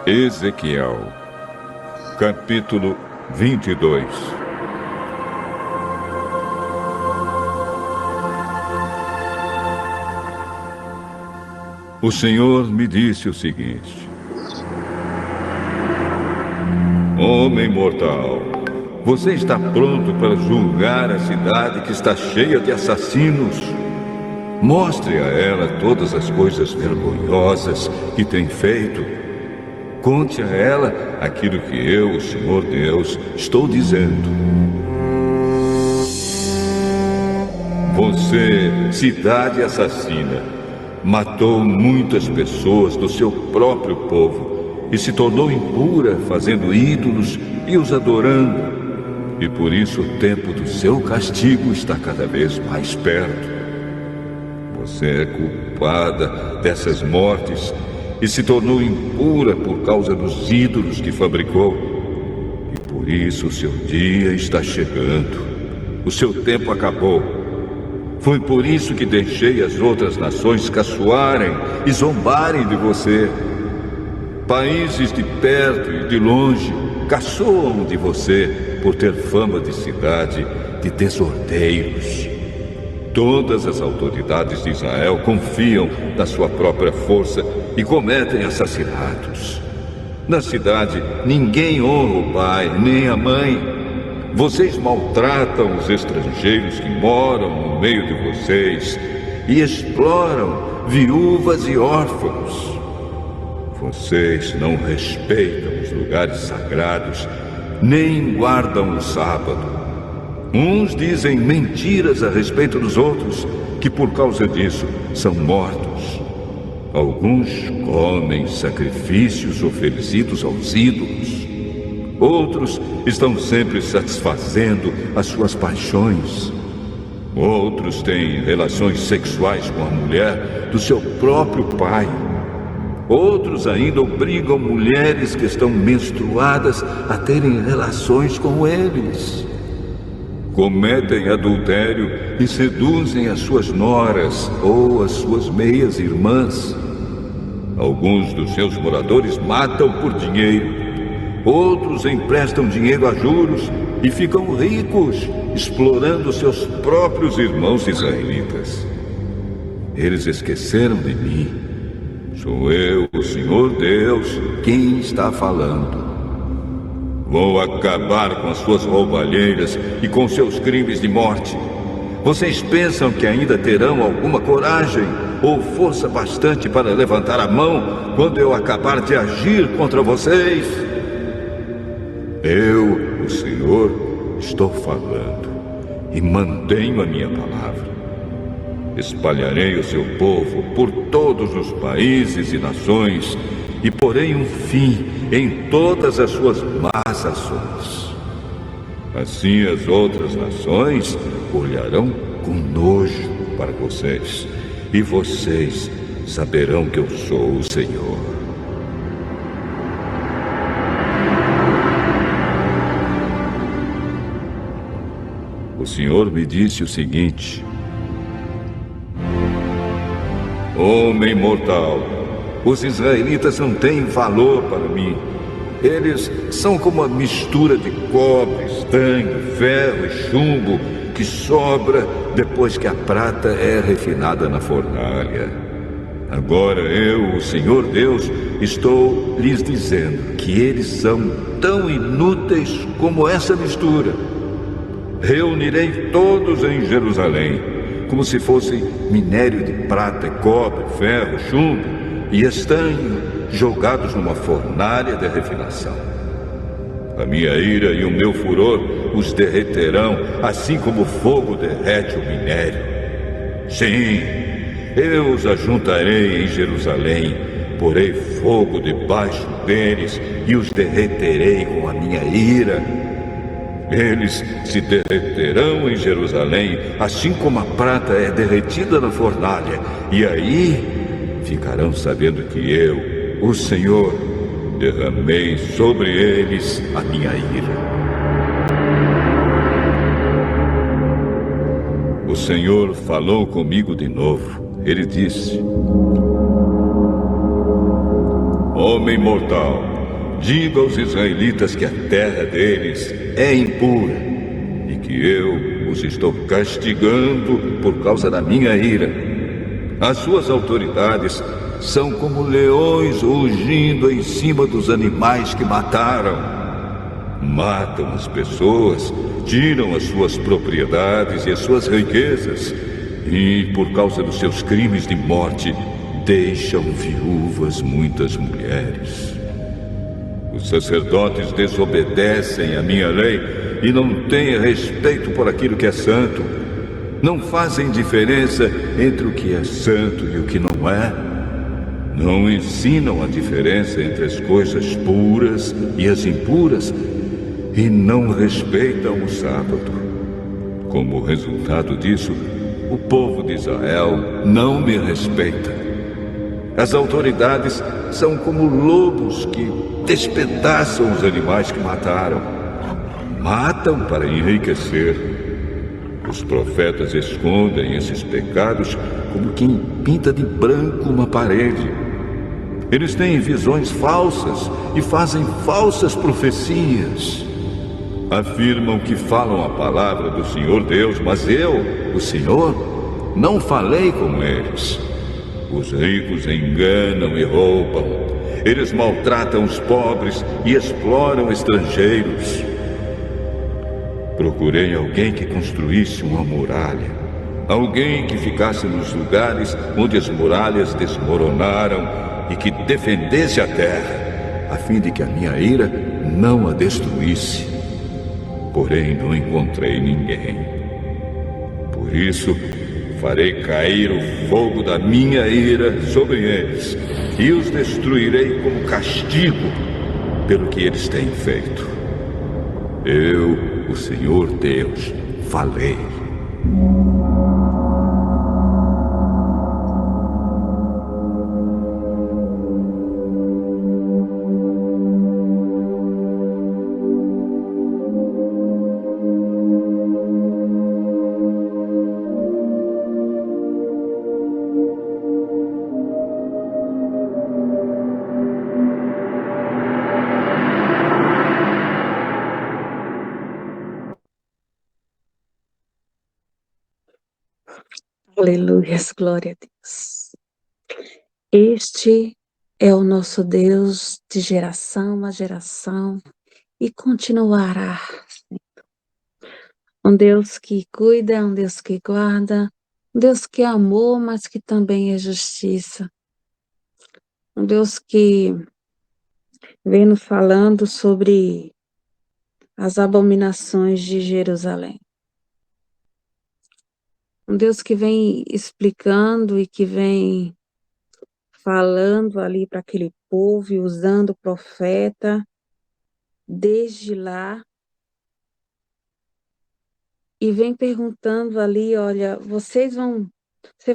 Ezequiel, capítulo 22. O Senhor me disse o seguinte: Homem mortal, você está pronto para julgar a cidade que está cheia de assassinos? Mostre a ela todas as coisas vergonhosas que tem feito. Conte a ela aquilo que eu, o Senhor Deus, estou dizendo. Você, cidade assassina, matou muitas pessoas do seu próprio povo e se tornou impura, fazendo ídolos e os adorando. E por isso o tempo do seu castigo está cada vez mais perto. Você é culpada dessas mortes e se tornou impura por causa dos ídolos que fabricou. E por isso o seu dia está chegando. O seu tempo acabou. Foi por isso que deixei as outras nações caçoarem e zombarem de você. Países de perto e de longe caçoam de você por ter fama de cidade de desordeiros. Todas as autoridades de Israel confiam na sua própria força e cometem assassinatos. Na cidade, ninguém honra o pai nem a mãe. Vocês maltratam os estrangeiros que moram no meio de vocês e exploram viúvas e órfãos. Vocês não respeitam os lugares sagrados, nem guardam o sábado. Uns dizem mentiras a respeito dos outros, que por causa disso são mortos. Alguns comem sacrifícios oferecidos aos ídolos. Outros estão sempre satisfazendo as suas paixões. Outros têm relações sexuais com a mulher do seu próprio pai. Outros ainda obrigam mulheres que estão menstruadas a terem relações com eles. Cometem adultério e seduzem as suas noras ou as suas meias-irmãs. Alguns dos seus moradores matam por dinheiro. Outros emprestam dinheiro a juros e ficam ricos, explorando seus próprios irmãos israelitas. Eles esqueceram de mim. Sou eu, o Senhor Deus, quem está falando. Vou acabar com as suas roubalheiras e com seus crimes de morte. Vocês pensam que ainda terão alguma coragem ou força bastante para levantar a mão quando eu acabar de agir contra vocês? Eu, o Senhor, estou falando e mantenho a minha palavra. Espalharei o seu povo por todos os países e nações e porei um fim em todas as suas más ações. Assim as outras nações olharão com nojo para vocês, e vocês saberão que eu sou o Senhor. O Senhor me disse o seguinte: Homem mortal, os israelitas não têm valor para mim. Eles são como a mistura de cobre, estanho, ferro e chumbo que sobra depois que a prata é refinada na fornalha. Agora eu, o Senhor Deus, estou lhes dizendo que eles são tão inúteis como essa mistura. Reunirei todos em Jerusalém, como se fossem minério de prata, cobre, ferro, chumbo e estanho jogados numa fornalha de refinação. A minha ira e o meu furor os derreterão, assim como o fogo derrete o minério. Sim, eu os ajuntarei em Jerusalém, porei fogo debaixo deles e os derreterei com a minha ira. Eles se derreterão em Jerusalém, assim como a prata é derretida na fornalha, e aí ficarão sabendo que eu, o Senhor, derramei sobre eles a minha ira. O Senhor falou comigo de novo. Ele disse: Homem mortal, diga aos israelitas que a terra deles é impura e que eu os estou castigando por causa da minha ira. As suas autoridades são como leões rugindo em cima dos animais que mataram. Matam as pessoas, tiram as suas propriedades e as suas riquezas. E, por causa dos seus crimes de morte, deixam viúvas muitas mulheres. Os sacerdotes desobedecem à minha lei e não têm respeito por aquilo que é santo. Não fazem diferença entre o que é santo e o que não é. Não ensinam a diferença entre as coisas puras e as impuras. E não respeitam o sábado. Como resultado disso, o povo de Israel não me respeita. As autoridades são como lobos que despedaçam os animais que mataram. Matam para enriquecer. Os profetas escondem esses pecados como quem pinta de branco uma parede. Eles têm visões falsas e fazem falsas profecias. Afirmam que falam a palavra do Senhor Deus, mas eu, o Senhor, não falei como eles. Os ricos enganam e roubam. Eles maltratam os pobres e exploram estrangeiros. Procurei alguém que construísse uma muralha. Alguém que ficasse nos lugares onde as muralhas desmoronaram e que defendesse a terra, a fim de que a minha ira não a destruísse. Porém, não encontrei ninguém. Por isso, farei cair o fogo da minha ira sobre eles e os destruirei como castigo pelo que eles têm feito. Eu, o Senhor Deus, falei. Aleluia, glória a Deus. Este é o nosso Deus de geração a geração e continuará. Um Deus que cuida, um Deus que guarda, um Deus que é amor, mas que também é justiça. Um Deus que vem nos falando sobre as abominações de Jerusalém. Um Deus que vem explicando e que vem falando ali para aquele povo e usando o profeta desde lá, e vem perguntando ali, olha, você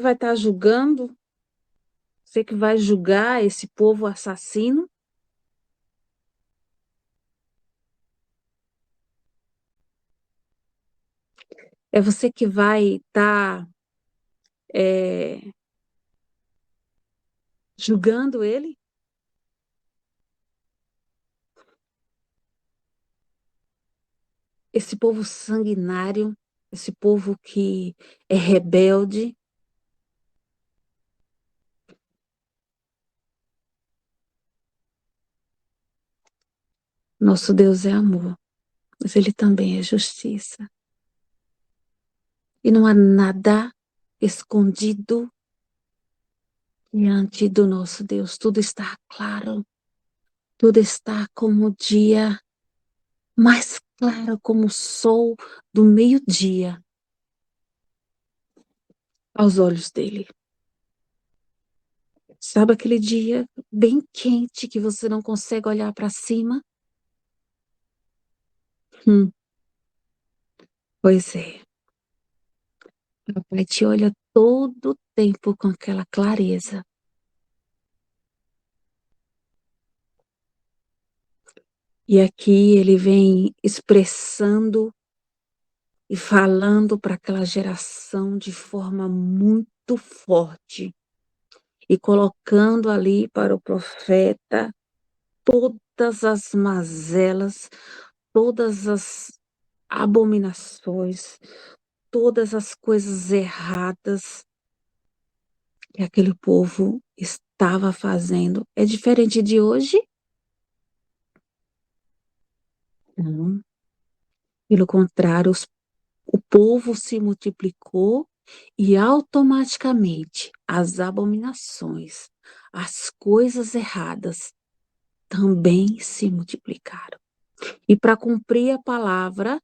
vai estar julgando? Você que vai julgar esse povo assassino? É você que vai estar julgando ele? Esse povo sanguinário, esse povo que é rebelde. Nosso Deus é amor, mas ele também é justiça. E não há nada escondido diante do nosso Deus. Tudo está claro, tudo está como o dia, mais claro como o sol do meio-dia aos olhos dele. Sabe aquele dia bem quente que você não consegue olhar para cima? Pois é. Papai te olha todo o tempo com aquela clareza. E aqui ele vem expressando e falando para aquela geração de forma muito forte e colocando ali para o profeta toda as mazelas, todas as abominações, todas as coisas erradas que aquele povo estava fazendo. É diferente de hoje? Não. Pelo contrário, o povo se multiplicou e automaticamente as abominações, as coisas erradas também se multiplicaram. E para cumprir a palavra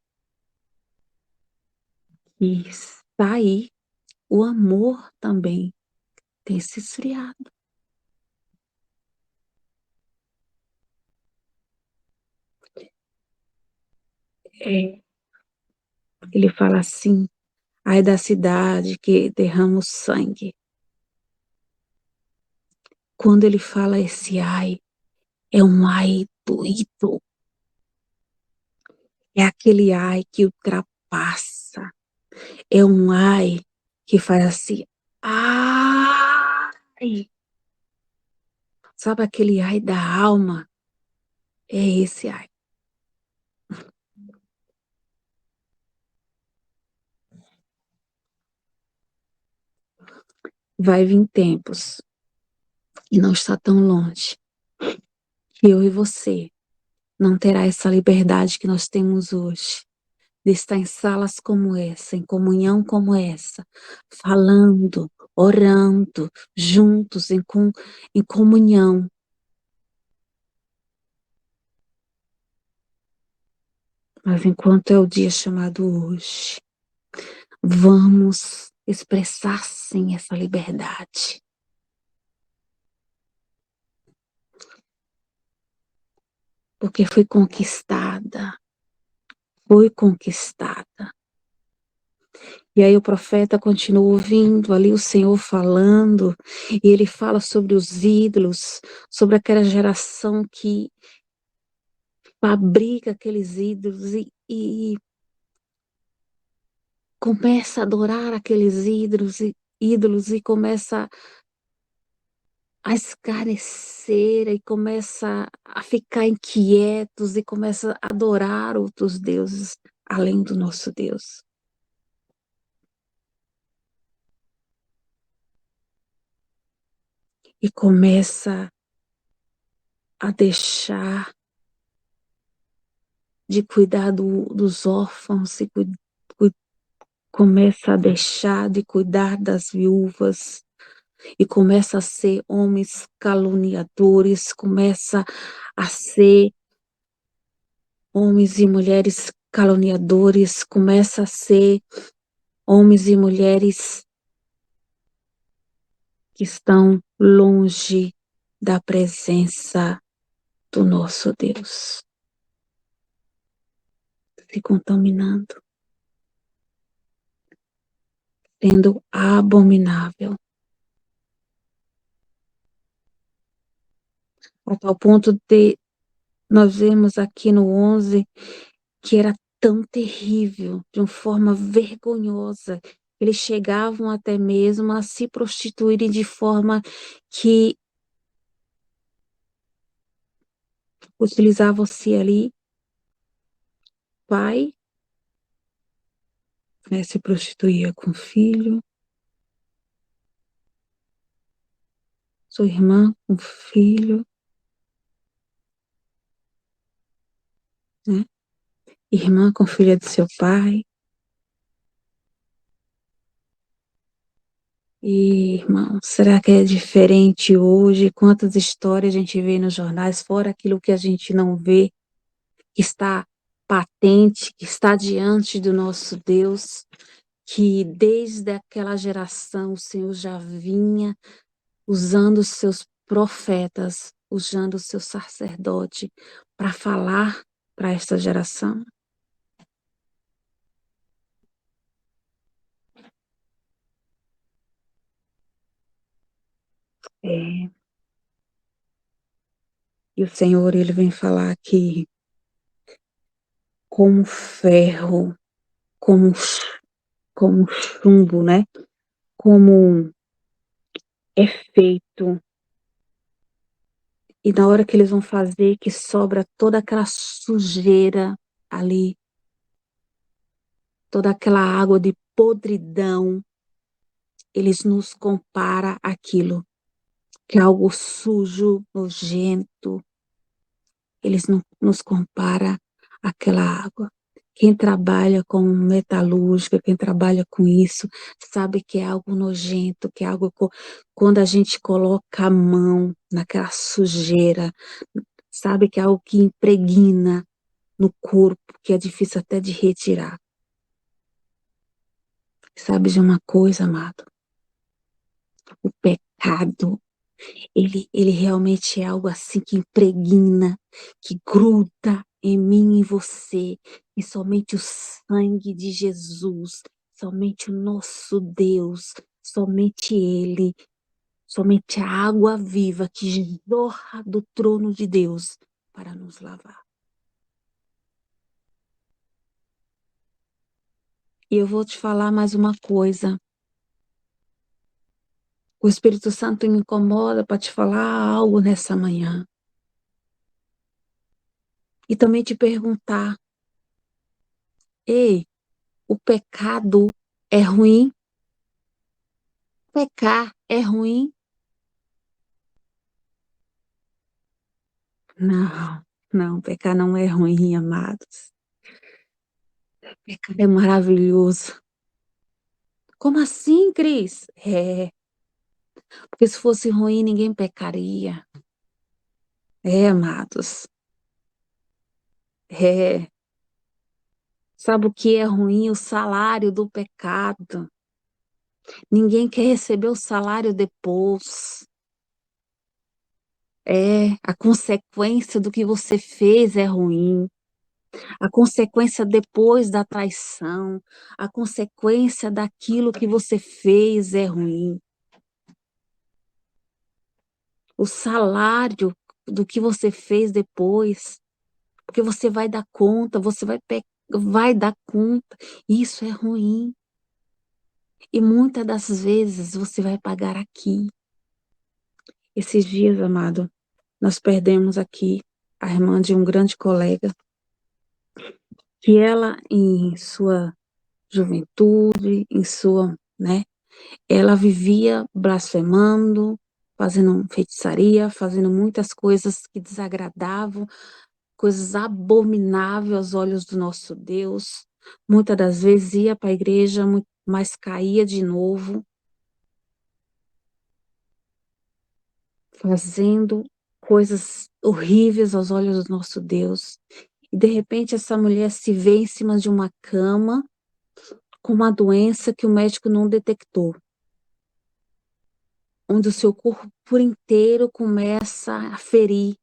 que está aí, o amor também tem se esfriado. É, ele fala assim, ai da cidade que derrama o sangue. Quando ele fala esse ai, é um ai doído. É aquele ai que ultrapassa. É um ai que faz assim, ai. Sabe aquele ai da alma? É esse ai. Vai vir tempos, e não está tão longe, que eu e você não terá essa liberdade que nós temos hoje, de estar em salas como essa, em comunhão como essa, falando, orando, juntos, em comunhão. Mas enquanto é o dia chamado hoje, vamos expressar sim essa liberdade. Porque foi conquistada. Foi conquistada. E aí o profeta continua ouvindo ali o Senhor falando, e ele fala sobre os ídolos, sobre aquela geração que fabrica aqueles ídolos e começa a adorar aqueles ídolos e começa a escarnecer e começa a ficar inquietos e começa a adorar outros deuses além do nosso Deus. E começa a deixar de cuidar dos órfãos e começa a deixar de cuidar das viúvas e começa a ser homens caluniadores, começa a ser homens e mulheres caluniadores, começa a ser homens e mulheres que estão longe da presença do nosso Deus, se contaminando, sendo abominável, a tal ponto de nós vemos aqui no 11 que era tão terrível, de uma forma vergonhosa. Eles chegavam até mesmo a se prostituírem de forma que utilizavam-se ali pai, né, se prostituía com filho, sua irmã com filho, né? Irmã com filha de seu pai. E, irmão, será que é diferente hoje? Quantas histórias a gente vê nos jornais, fora aquilo que a gente não vê, que está patente, que está diante do nosso Deus, que desde aquela geração o Senhor já vinha usando os seus profetas, usando o seu sacerdote para falar para esta geração. É. E o Senhor, ele vem falar aqui como ferro, como, como chumbo, né? Como é feito E na hora que eles vão fazer, que sobra toda aquela sujeira ali, toda aquela água de podridão, eles nos comparam aquilo, que é algo sujo, nojento, eles nos comparam àquela água. Quem trabalha com metalúrgica, quem trabalha com isso, sabe que é algo nojento, que é algo quando a gente coloca a mão naquela sujeira, sabe que é algo que impregna no corpo, que é difícil até de retirar. Sabe de uma coisa, amado? O pecado, ele realmente é algo assim que impregna, que gruda em mim e em você, e somente o sangue de Jesus, somente o nosso Deus, somente Ele, somente a água viva que jorra do trono de Deus para nos lavar. E eu vou te falar mais uma coisa. O Espírito Santo me incomoda para te falar algo nessa manhã. E também te perguntar: ei, o pecado é ruim? Pecar é ruim? Não, não, pecar não é ruim, amados. Pecar é maravilhoso. Como assim, Cris? Porque se fosse ruim, ninguém pecaria. Amados. É. Sabe o que é ruim? O salário do pecado. Ninguém quer receber o salário depois. A consequência do que você fez é ruim. A consequência depois da traição, a consequência daquilo que você fez é ruim. O salário do que você fez depois, porque você vai dar conta, você vai dar conta, isso é ruim. E muitas das vezes você vai pagar aqui. Esses dias, amado, nós perdemos aqui a irmã de um grande colega, que ela, em sua juventude, em sua, né, ela vivia blasfemando, fazendo feitiçaria, fazendo muitas coisas que desagradavam, coisas abomináveis aos olhos do nosso Deus. Muitas das vezes ia para a igreja, mas caía de novo, fazendo coisas horríveis aos olhos do nosso Deus. E de repente essa mulher se vê em cima de uma cama com uma doença que o médico não detectou, onde o seu corpo por inteiro começa a ferir,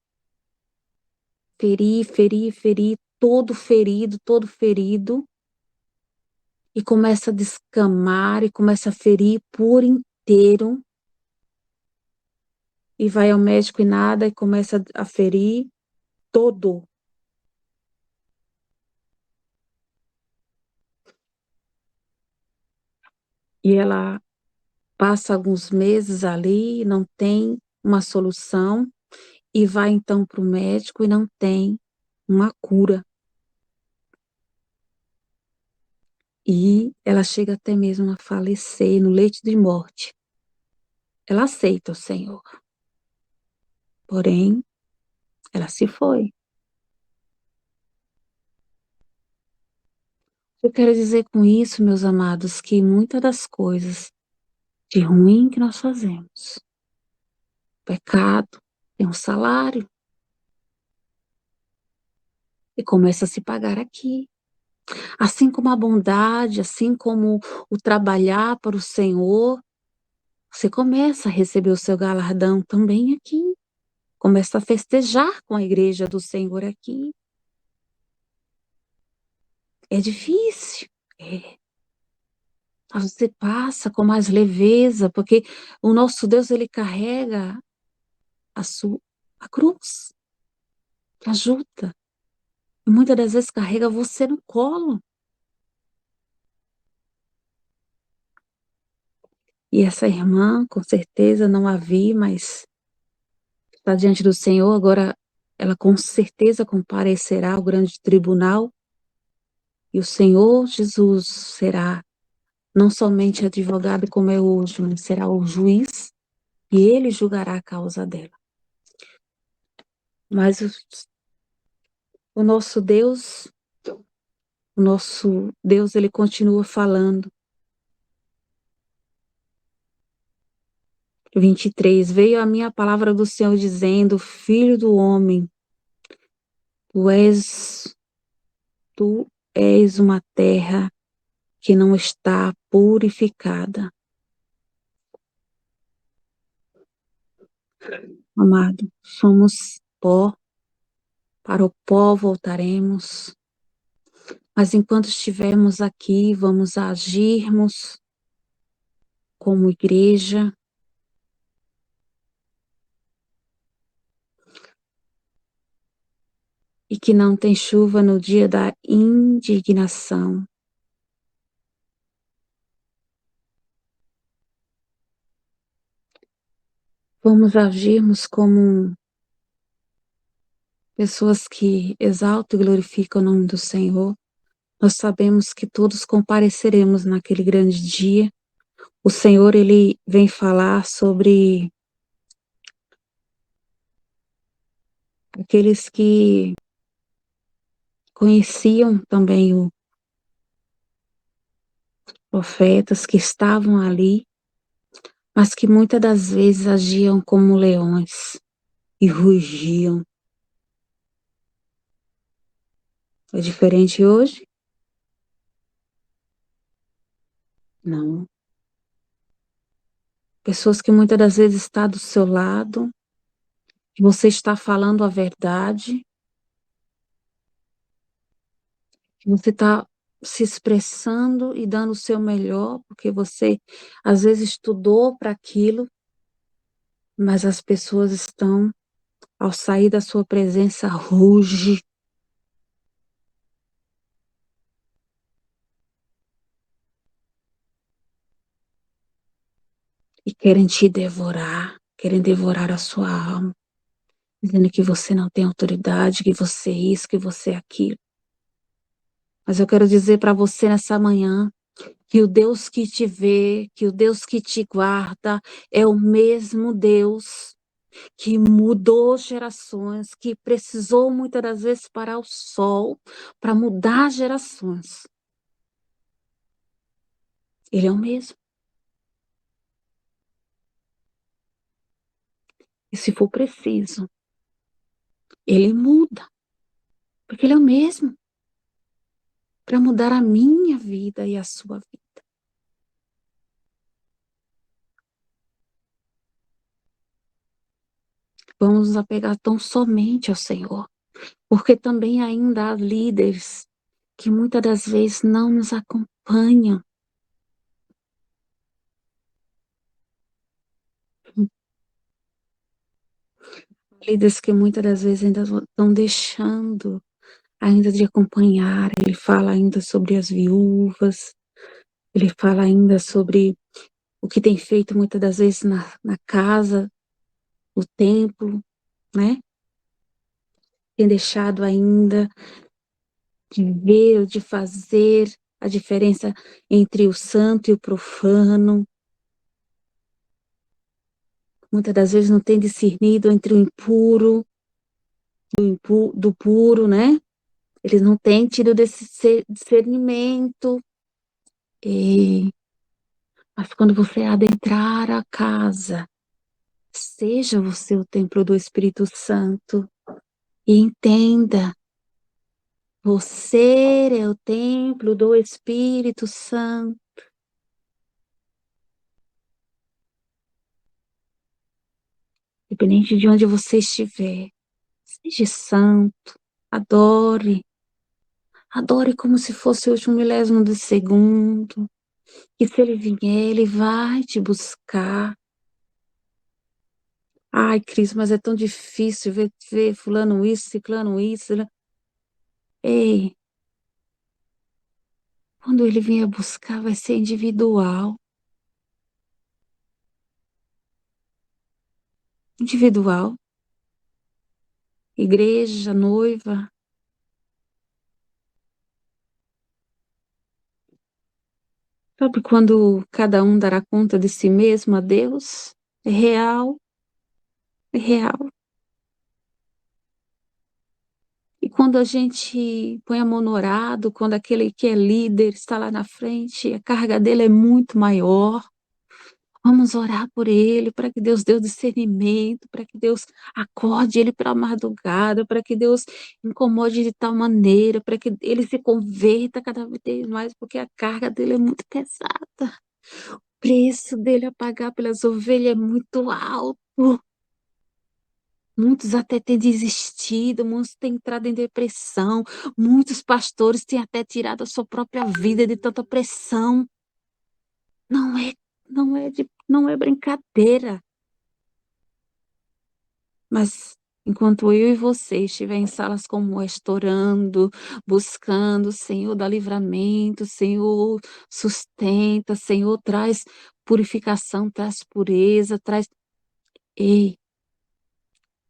todo ferido, e começa a descamar e começa a ferir por inteiro, e vai ao médico e nada, e começa a ferir todo. E ela passa alguns meses ali, não tem uma solução, e vai então para o médico e não tem uma cura. E ela chega até mesmo a falecer no leito de morte. Ela aceita o Senhor. Porém, ela se foi. Eu quero dizer com isso, meus amados, que muitas das coisas de ruim que nós fazemos, pecado, tem um salário e começa a se pagar aqui. Assim como a bondade, assim como o trabalhar para o Senhor, você começa a receber o seu galardão também aqui. Começa a festejar com a igreja do Senhor aqui. É difícil. Mas você passa com mais leveza, porque o nosso Deus, ele carrega a cruz, que ajuda. E muitas das vezes carrega você no colo. E essa irmã, com certeza, não a vi, mas está diante do Senhor, agora ela com certeza comparecerá ao grande tribunal, e o Senhor Jesus será não somente advogado como é hoje, mas será o juiz, e ele julgará a causa dela. Mas o nosso Deus, ele continua falando. 23, veio a minha palavra do Senhor dizendo, filho do homem, tu és uma terra que não está purificada. Amado, somos pó, para o pó voltaremos, mas enquanto estivermos aqui, vamos agirmos como igreja, e que não tem chuva no dia da indignação. Vamos agirmos como pessoas que exaltam e glorificam o nome do Senhor. Nós sabemos que todos compareceremos naquele grande dia. O Senhor, ele vem falar sobre aqueles que conheciam também os profetas que estavam ali, mas que muitas das vezes agiam como leões e rugiam. É diferente hoje? Não. Pessoas que muitas das vezes estão do seu lado, que você está falando a verdade, que você está se expressando e dando o seu melhor, porque você às vezes estudou para aquilo, mas as pessoas estão, ao sair da sua presença, ruge. E querem te devorar, querem devorar a sua alma, dizendo que você não tem autoridade, que você é isso, que você é aquilo. Mas eu quero dizer para você nessa manhã, que o Deus que te vê, que o Deus que te guarda, é o mesmo Deus que mudou gerações, que precisou muitas das vezes parar o sol para mudar gerações. Ele é o mesmo. E se for preciso, ele muda, porque ele é o mesmo, para mudar a minha vida e a sua vida. Vamos nos apegar tão somente ao Senhor, porque também ainda há líderes que muitas das vezes não nos acompanham. Líderes que muitas das vezes ainda estão deixando ainda de acompanhar. Ele fala ainda sobre as viúvas, ele fala ainda sobre o que tem feito muitas das vezes na casa, no templo, né? Tem deixado ainda de ver, de fazer a diferença entre o santo e o profano. Muitas das vezes não tem discernido entre o impuro do puro, né? Eles não têm tido desse discernimento. Mas quando você adentrar a casa, seja você o templo do Espírito Santo e entenda, você é o templo do Espírito Santo. Independente de onde você estiver, seja santo, adore. Adore como se fosse hoje um milésimo de segundo. E se ele vier, ele vai te buscar. Ai, Cris, mas é tão difícil ver fulano isso, ciclano isso. Né? Ei, quando ele vier buscar, vai ser individual. Individual. igreja, noiva. Sabe quando cada um dará conta de si mesmo a Deus? É real, é real. E quando a gente põe a mão no arado, quando aquele que é líder está lá na frente, a carga dele é muito maior. Vamos orar por ele, para que Deus dê o discernimento, para que Deus acorde ele para a madrugada, para que Deus incomode de tal maneira, para que ele se converta cada vez mais, porque a carga dele é muito pesada. O preço dele a pagar pelas ovelhas é muito alto. Muitos até têm desistido, muitos têm entrado em depressão, muitos pastores têm até tirado a sua própria vida de tanta pressão. Não é, não é brincadeira. Mas enquanto eu e você estiver em salas como esta, orando, buscando, Senhor, dá livramento, Senhor, sustenta, Senhor, traz purificação, traz pureza, traz. Ei,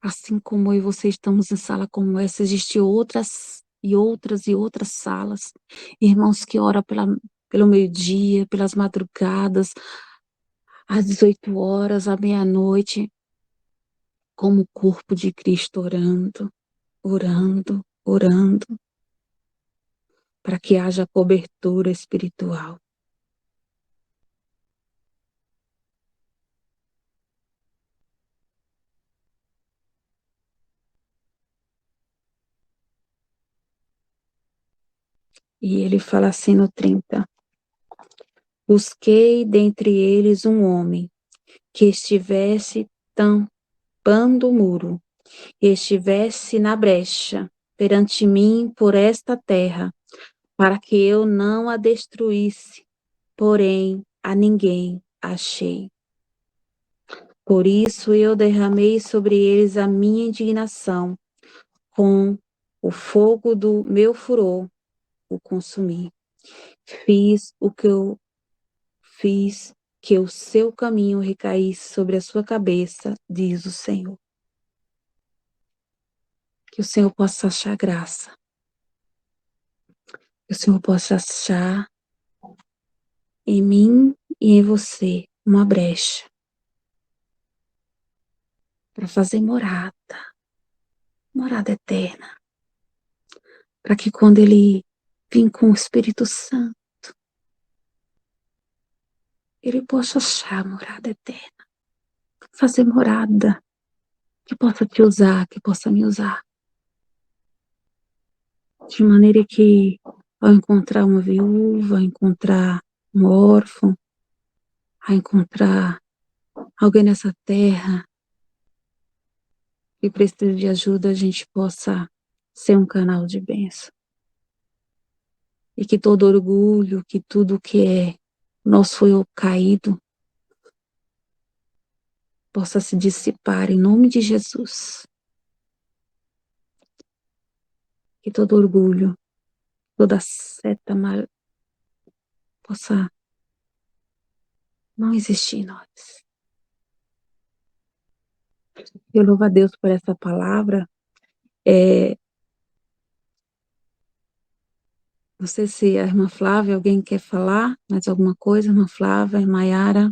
assim como eu e você estamos em sala como essa, existem outras e outras e outras salas. Irmãos que oram pelo meio-dia, pelas madrugadas, às 18 horas, à meia-noite, como o corpo de Cristo orando, orando, orando, para que haja cobertura espiritual. E ele fala assim no 30: busquei dentre eles um homem que estivesse tampando o muro, e estivesse na brecha perante mim por esta terra, para que eu não a destruísse, porém a ninguém achei. Por isso eu derramei sobre eles a minha indignação, com o fogo do meu furor o consumi. Fiz que o seu caminho recaísse sobre a sua cabeça, diz o Senhor. Que o Senhor possa achar graça. Que o Senhor possa achar em mim e em você uma brecha para fazer morada eterna. Para que quando Ele vir com o Espírito Santo, Ele possa achar morada eterna. Fazer morada que possa te usar, que possa me usar. De maneira que, ao encontrar uma viúva, ao encontrar um órfão, ao encontrar alguém nessa terra que precisa de ajuda, a gente possa ser um canal de bênção. E que todo orgulho, que tudo que é nosso foi caído, possa se dissipar em nome de Jesus. Que todo orgulho, toda seta mal possa não existir em nós. Eu louvo a Deus por essa palavra. Não sei se a irmã Flávia, alguém quer falar mais alguma coisa? Irmã Flávia, Maiara.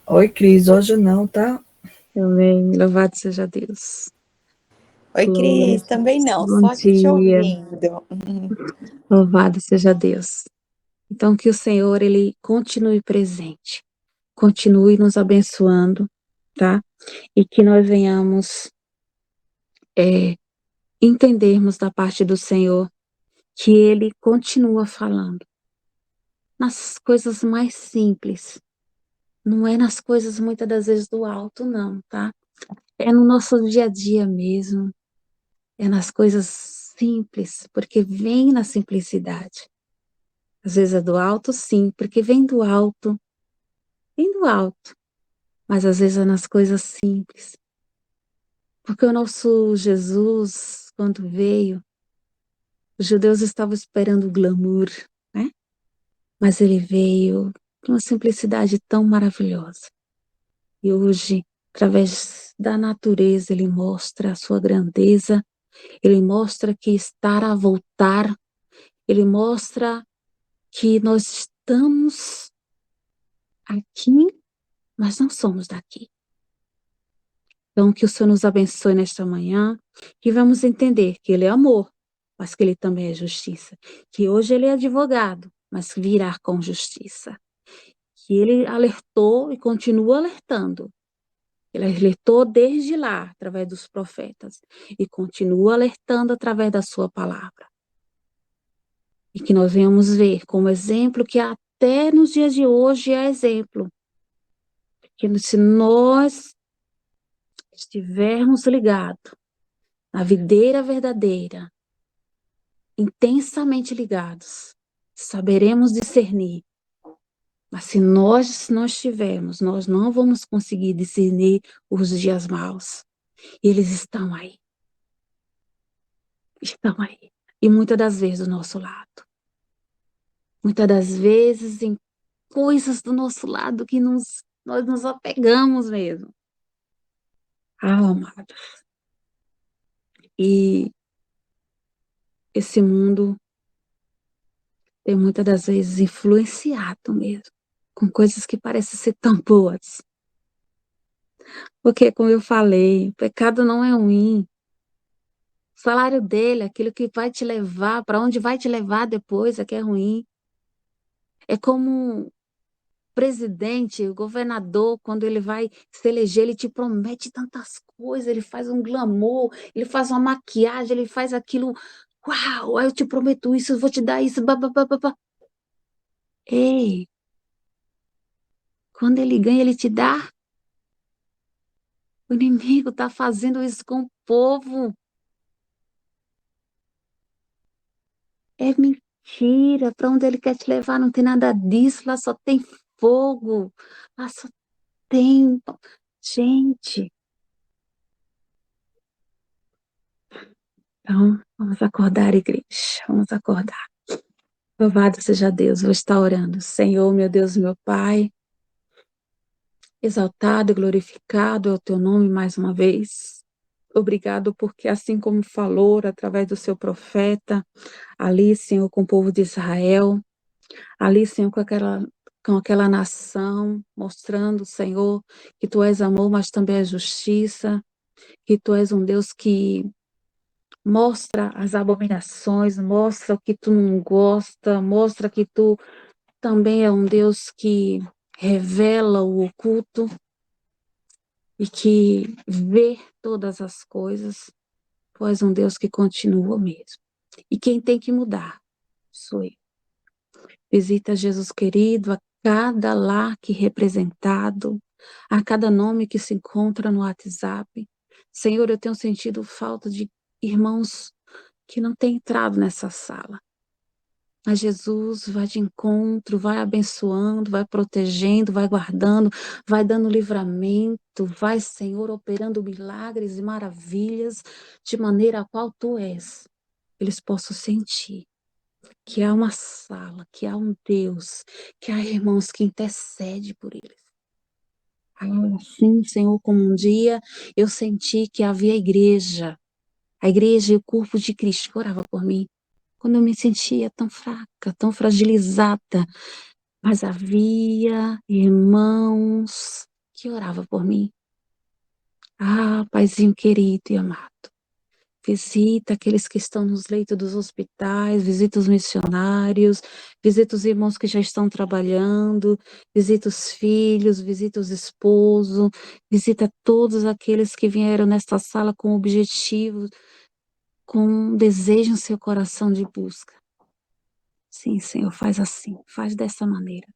Oi, Cris, hoje não, tá? Amém. Louvado seja Deus. Oi, Glória. Cris, também não, Bom só aqui te dia. ouvindo. Louvado seja Deus. Então, que o Senhor, Ele continue presente, continue nos abençoando, tá? E que nós venhamos entendermos da parte do Senhor que Ele continua falando nas coisas mais simples, não é nas coisas muitas das vezes do alto, não, tá? É no nosso dia a dia mesmo, é nas coisas simples, porque vem na simplicidade. Às vezes é do alto, sim, porque vem do alto, mas às vezes é nas coisas simples. Porque o nosso Jesus, quando veio, os judeus estavam esperando o glamour, né? Mas ele veio uma simplicidade tão maravilhosa. E hoje, através da natureza, ele mostra a sua grandeza, ele mostra que está a voltar, ele mostra que nós estamos aqui, mas não somos daqui. Então, que o Senhor nos abençoe nesta manhã, que vamos entender que Ele é amor, mas que Ele também é justiça. Que hoje Ele é advogado, mas virá com justiça. Que Ele alertou e continua alertando. Ele alertou desde lá, através dos profetas, e continua alertando através da sua palavra. E que nós venhamos ver como exemplo que até nos dias de hoje é exemplo. Que se nós estivermos ligados na videira verdadeira, intensamente ligados, saberemos discernir. Mas se nós não estivermos, nós não vamos conseguir discernir os dias maus. E eles estão aí. Estão aí. E muitas das vezes do nosso lado. Muitas das vezes em coisas do nosso lado que nós nos apegamos mesmo. Amados. E esse mundo tem muitas das vezes influenciado mesmo, com coisas que parecem ser tão boas. Porque, como eu falei, o pecado não é ruim. O salário dele, aquilo que vai te levar, para onde vai te levar depois, é que é ruim. É como o presidente, o governador, quando ele vai se eleger, ele te promete tantas coisas, ele faz um glamour, ele faz uma maquiagem, ele faz aquilo. Uau, eu te prometo isso, eu vou te dar isso. Babá. Ei, quando ele ganha, ele te dá. O inimigo está fazendo isso com o povo. É mentira. Para onde ele quer te levar não tem nada disso. Lá só tem fogo. Lá só tem. Gente. Então, vamos acordar, igreja. Vamos acordar. Louvado seja Deus. Vou estar orando. Senhor, meu Deus, meu Pai. Exaltado e glorificado é o teu nome mais uma vez. Obrigado porque assim como falou através do seu profeta, ali, Senhor, com o povo de Israel, ali, Senhor, com aquela nação, mostrando, Senhor, que Tu és amor, mas também é justiça, que Tu és um Deus que mostra as abominações, mostra o que Tu não gosta, mostra que Tu também é um Deus que revela o oculto e que vê todas as coisas. Tu és um Deus que continua mesmo. E quem tem que mudar sou eu. Visita, Jesus querido, a cada lar que representado, a cada nome que se encontra no WhatsApp. Senhor, eu tenho sentido falta de irmãos que não têm entrado nessa sala. Mas Jesus vai de encontro, vai abençoando, vai protegendo, vai guardando, vai dando livramento, vai, Senhor, operando milagres e maravilhas de maneira a qual Tu és. Eles possam sentir que há uma sala, que há um Deus, que há irmãos que intercede por eles. Assim, Senhor, como um dia eu senti que havia a igreja e o corpo de Cristo que orava por mim, quando eu me sentia tão fraca, tão fragilizada, mas havia irmãos que oravam por mim. Ah, Paizinho querido e amado, visita aqueles que estão nos leitos dos hospitais, visita os missionários, visita os irmãos que já estão trabalhando, visita os filhos, visita os esposos, visita todos aqueles que vieram nesta sala com objetivo, com um desejo em seu coração de busca. Sim, Senhor, faz assim, faz dessa maneira.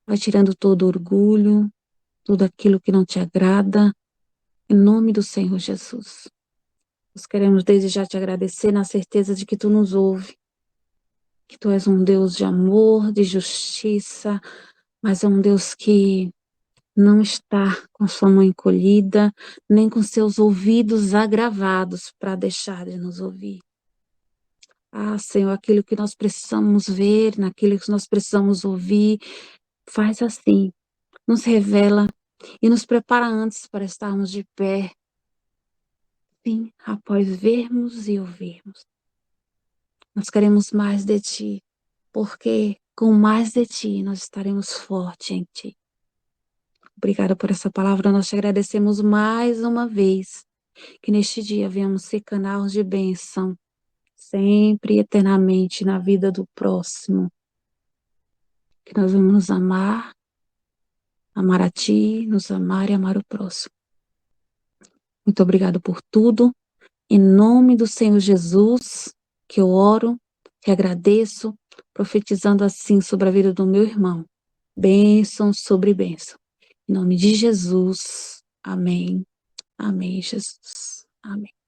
Vai tirando todo orgulho, tudo aquilo que não te agrada, em nome do Senhor Jesus. Nós queremos desde já te agradecer na certeza de que Tu nos ouve, que Tu és um Deus de amor, de justiça, mas é um Deus que não está com sua mão encolhida, nem com seus ouvidos agravados para deixar de nos ouvir. Ah, Senhor, aquilo que nós precisamos ver, naquilo que nós precisamos ouvir, faz assim, nos revela e nos prepara antes para estarmos de pé, sim, após vermos e ouvirmos. Nós queremos mais de Ti, porque com mais de Ti nós estaremos fortes em Ti. Obrigada por essa palavra, nós te agradecemos mais uma vez, que neste dia venhamos ser canal de bênção, sempre e eternamente na vida do próximo. Que nós vamos nos amar a Ti, nos amar e amar o próximo. Muito obrigado por tudo. Em nome do Senhor Jesus, que eu oro, que agradeço, profetizando assim sobre a vida do meu irmão. Bênção sobre bênção. Em nome de Jesus. Amém. Amém, Jesus. Amém.